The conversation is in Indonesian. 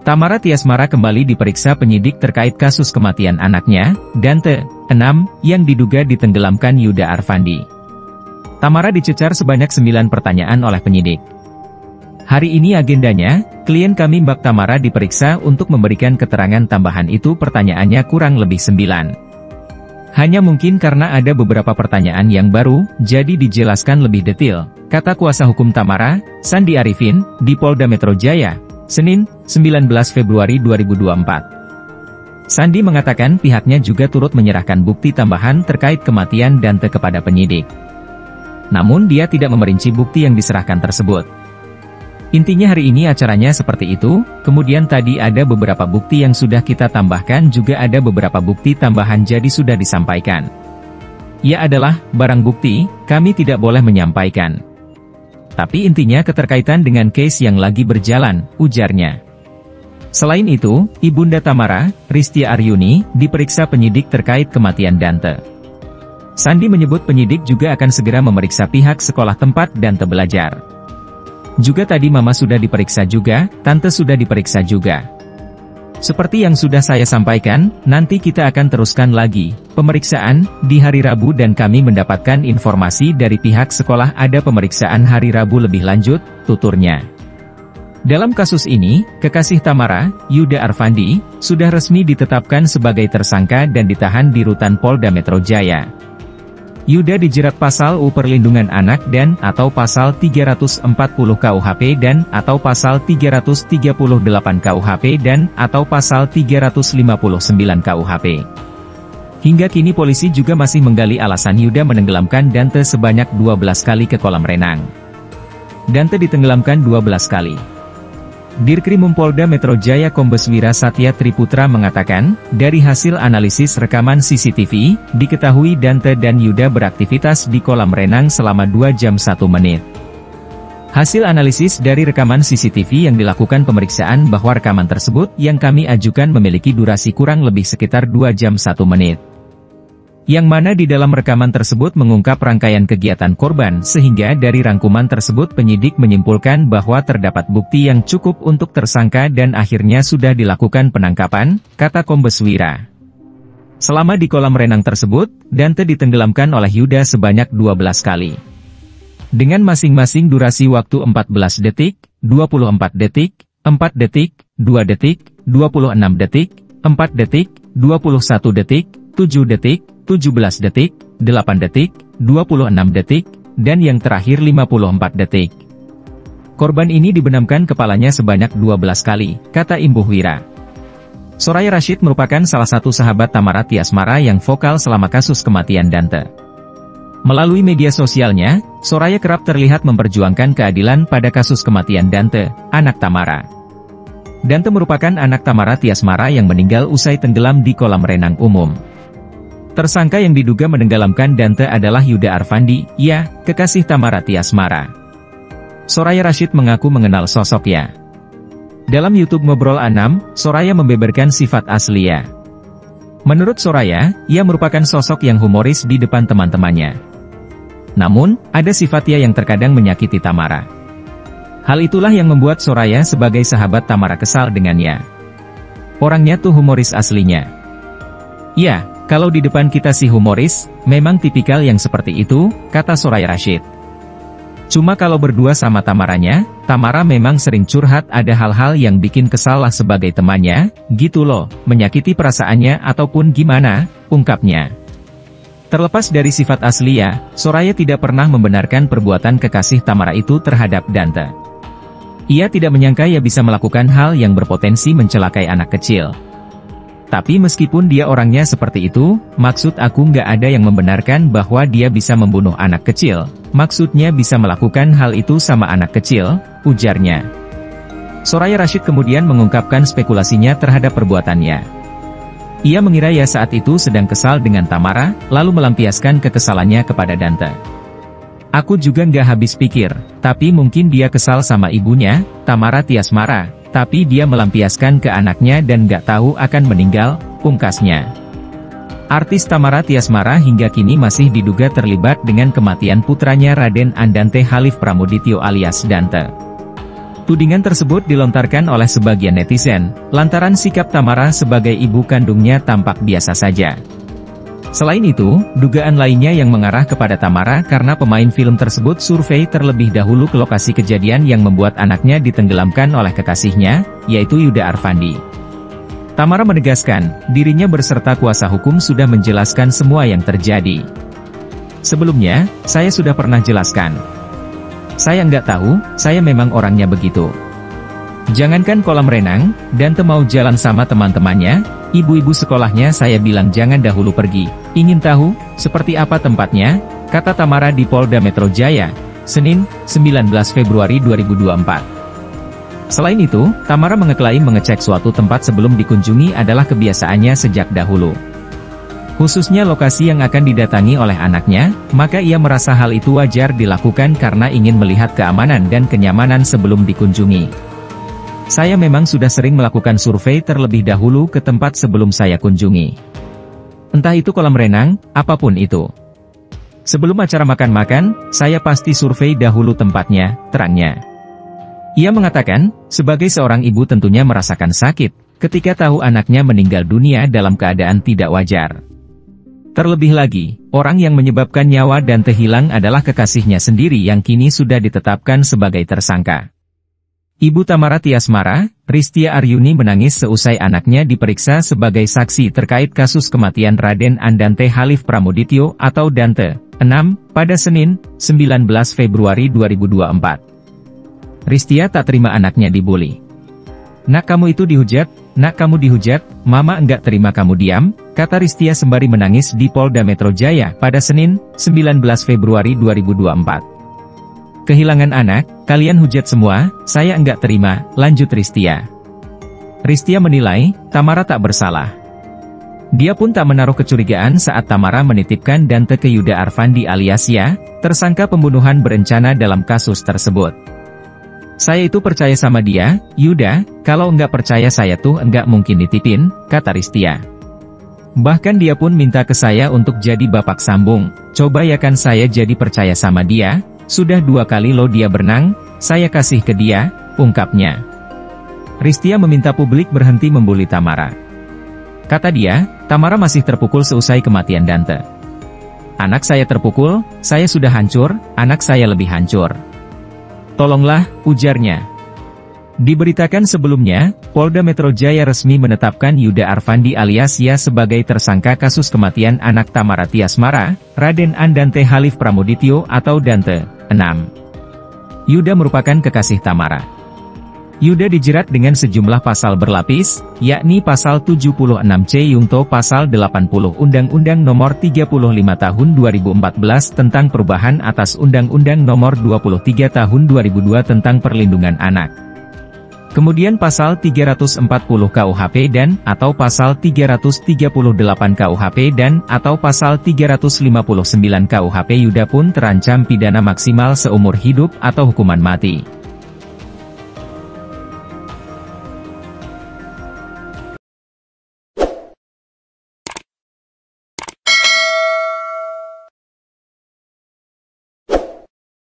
Tamara Tiasmara kembali diperiksa penyidik terkait kasus kematian anaknya, Dante, 6, yang diduga ditenggelamkan Yuda Arfandi. Tamara dicecar sebanyak 9 pertanyaan oleh penyidik. Hari ini agendanya, klien kami Mbak Tamara diperiksa untuk memberikan keterangan tambahan itu pertanyaannya kurang lebih 9. Hanya mungkin karena ada beberapa pertanyaan yang baru, jadi dijelaskan lebih detail, kata kuasa hukum Tamara, Sandi Arifin, di Polda Metro Jaya, Senin, 19 Februari 2024. Sandi mengatakan pihaknya juga turut menyerahkan bukti tambahan terkait kematian Dante kepada penyidik. Namun dia tidak memerinci bukti yang diserahkan tersebut. Intinya hari ini acaranya seperti itu, kemudian tadi ada beberapa bukti yang sudah kita tambahkan, juga ada beberapa bukti tambahan jadi sudah disampaikan. Ya adalah, barang bukti, kami tidak boleh menyampaikan. Tapi intinya keterkaitan dengan case yang lagi berjalan, ujarnya. Selain itu, Ibunda Tamara, Ristia Aryuni, diperiksa penyidik terkait kematian Dante. Sandi menyebut penyidik juga akan segera memeriksa pihak sekolah tempat Dante belajar. Juga tadi Mama sudah diperiksa juga, Tante sudah diperiksa juga. Seperti yang sudah saya sampaikan, nanti kita akan teruskan lagi pemeriksaan di hari Rabu dan kami mendapatkan informasi dari pihak sekolah ada pemeriksaan hari Rabu lebih lanjut, tuturnya. Dalam kasus ini, kekasih Tamara, Yuda Arfandi, sudah resmi ditetapkan sebagai tersangka dan ditahan di rutan Polda Metro Jaya. Yuda dijerat pasal UU Perlindungan Anak dan atau pasal 340 KUHP dan atau pasal 338 KUHP dan atau pasal 359 KUHP. Hingga kini polisi juga masih menggali alasan Yuda menenggelamkan Dante sebanyak 12 kali ke kolam renang. Dante ditenggelamkan 12 kali. Dirkrim Polda Metro Jaya Kombes Wira Satya Triputra mengatakan, dari hasil analisis rekaman CCTV, diketahui Dante dan Yuda beraktivitas di kolam renang selama 2 jam 1 menit. Hasil analisis dari rekaman CCTV yang dilakukan pemeriksaan bahwa rekaman tersebut yang kami ajukan memiliki durasi kurang lebih sekitar 2 jam 1 menit. Yang mana di dalam rekaman tersebut mengungkap rangkaian kegiatan korban sehingga dari rangkuman tersebut penyidik menyimpulkan bahwa terdapat bukti yang cukup untuk tersangka dan akhirnya sudah dilakukan penangkapan, kata Kombes Wira. Selama di kolam renang tersebut, Dante ditenggelamkan oleh Yuda sebanyak 12 kali. Dengan masing-masing durasi waktu 14 detik, 24 detik, 4 detik, 2 detik, 26 detik, 4 detik, 21 detik, 7 detik, 17 detik, 8 detik, 26 detik, dan yang terakhir 54 detik. Korban ini dibenamkan kepalanya sebanyak 12 kali, kata Imbuh Wira. Soraya Rashid merupakan salah satu sahabat Tamara Tiasmara yang vokal selama kasus kematian Dante. Melalui media sosialnya, Soraya kerap terlihat memperjuangkan keadilan pada kasus kematian Dante, anak Tamara. Dante merupakan anak Tamara Tiasmara yang meninggal usai tenggelam di kolam renang umum. Tersangka yang diduga menenggelamkan Dante adalah Yuda Arfandi, ya, kekasih Tamara Tiasmara. Soraya Rashid mengaku mengenal sosoknya. Dalam YouTube Ngobrol A6, Soraya membeberkan sifat aslinya. Menurut Soraya, ia merupakan sosok yang humoris di depan teman-temannya. Namun, ada sifatnya yang terkadang menyakiti Tamara. Hal itulah yang membuat Soraya sebagai sahabat Tamara kesal dengannya. Orangnya tuh humoris aslinya. Ya, kalau di depan kita sih humoris, memang tipikal yang seperti itu, kata Soraya Rashid. Cuma kalau berdua sama Tamaranya, Tamara memang sering curhat ada hal-hal yang bikin kesal lah sebagai temannya, gitu loh, menyakiti perasaannya ataupun gimana, ungkapnya. Terlepas dari sifat aslinya, Soraya tidak pernah membenarkan perbuatan kekasih Tamara itu terhadap Dante. Ia tidak menyangka ia bisa melakukan hal yang berpotensi mencelakai anak kecil. Tapi meskipun dia orangnya seperti itu, maksud aku nggak ada yang membenarkan bahwa dia bisa membunuh anak kecil. Maksudnya bisa melakukan hal itu sama anak kecil, ujarnya. Soraya Rashid kemudian mengungkapkan spekulasinya terhadap perbuatannya. Ia mengira ia saat itu sedang kesal dengan Tamara, lalu melampiaskan kekesalannya kepada Dante. Aku juga nggak habis pikir, tapi mungkin dia kesal sama ibunya, Tamara Tiasmara. Tapi dia melampiaskan ke anaknya dan gak tahu akan meninggal, pungkasnya. Artis Tamara Tiasmara hingga kini masih diduga terlibat dengan kematian putranya Raden Andante Halif Pramudityo alias Dante. Tudingan tersebut dilontarkan oleh sebagian netizen, lantaran sikap Tamara sebagai ibu kandungnya tampak biasa saja. Selain itu, dugaan lainnya yang mengarah kepada Tamara karena pemain film tersebut survei terlebih dahulu ke lokasi kejadian yang membuat anaknya ditenggelamkan oleh kekasihnya, yaitu Yuda Arfandi. Tamara menegaskan, dirinya berserta kuasa hukum sudah menjelaskan semua yang terjadi. Sebelumnya, saya sudah pernah jelaskan. Saya nggak tahu, saya memang orangnya begitu. Jangankan kolam renang, Dante mau jalan sama teman-temannya, ibu-ibu sekolahnya saya bilang jangan dahulu pergi. Ingin tahu, seperti apa tempatnya? Kata Tamara di Polda Metro Jaya, Senin, 19 Februari 2024. Selain itu, Tamara mengeklaim mengecek suatu tempat sebelum dikunjungi adalah kebiasaannya sejak dahulu. Khususnya lokasi yang akan didatangi oleh anaknya, maka ia merasa hal itu wajar dilakukan karena ingin melihat keamanan dan kenyamanan sebelum dikunjungi. Saya memang sudah sering melakukan survei terlebih dahulu ke tempat sebelum saya kunjungi. Entah itu kolam renang, apapun itu. Sebelum acara makan-makan, saya pasti survei dahulu tempatnya, terangnya. Ia mengatakan, sebagai seorang ibu tentunya merasakan sakit, ketika tahu anaknya meninggal dunia dalam keadaan tidak wajar. Terlebih lagi, orang yang menyebabkan nyawa Dante hilang adalah kekasihnya sendiri yang kini sudah ditetapkan sebagai tersangka. Ibu Tamara Tiasmara, Ristia Aryuni menangis seusai anaknya diperiksa sebagai saksi terkait kasus kematian Raden Andante Halif Pramudityo atau Dante, 6, pada Senin, 19 Februari 2024. Ristia tak terima anaknya dibully. Nak kamu itu dihujat, nak kamu dihujat, mama enggak terima kamu diam, kata Ristia sembari menangis di Polda Metro Jaya pada Senin, 19 Februari 2024. Kehilangan anak, kalian hujat semua, saya enggak terima, lanjut Ristia. Ristia menilai, Tamara tak bersalah. Dia pun tak menaruh kecurigaan saat Tamara menitipkan Dante ke Yuda Arfandi alias Ya, tersangka pembunuhan berencana dalam kasus tersebut. Saya itu percaya sama dia, Yuda, kalau enggak percaya saya tuh enggak mungkin nitipin, kata Ristia. Bahkan dia pun minta ke saya untuk jadi bapak sambung, coba ya kan saya jadi percaya sama dia, sudah 2 kali lo dia berenang, saya kasih ke dia, ungkapnya. Ristia meminta publik berhenti membuli Tamara. Kata dia, Tamara masih terpukul seusai kematian Dante. Anak saya terpukul, saya sudah hancur, anak saya lebih hancur. Tolonglah, ujarnya. Diberitakan sebelumnya, Polda Metro Jaya resmi menetapkan Yuda Arfandi alias Ya sebagai tersangka kasus kematian anak Tamara Tiasmara, Raden Andante Halif Pramudityo atau Dante, 6. Yuda merupakan kekasih Tamara. Yuda dijerat dengan sejumlah pasal berlapis, yakni pasal 76C Yungto pasal 80 Undang-Undang Nomor 35 Tahun 2014 tentang perubahan atas Undang-Undang Nomor 23 Tahun 2002 tentang perlindungan anak. Kemudian pasal 340 KUHP dan atau pasal 338 KUHP dan atau pasal 359 KUHP Yuda pun terancam pidana maksimal seumur hidup atau hukuman mati.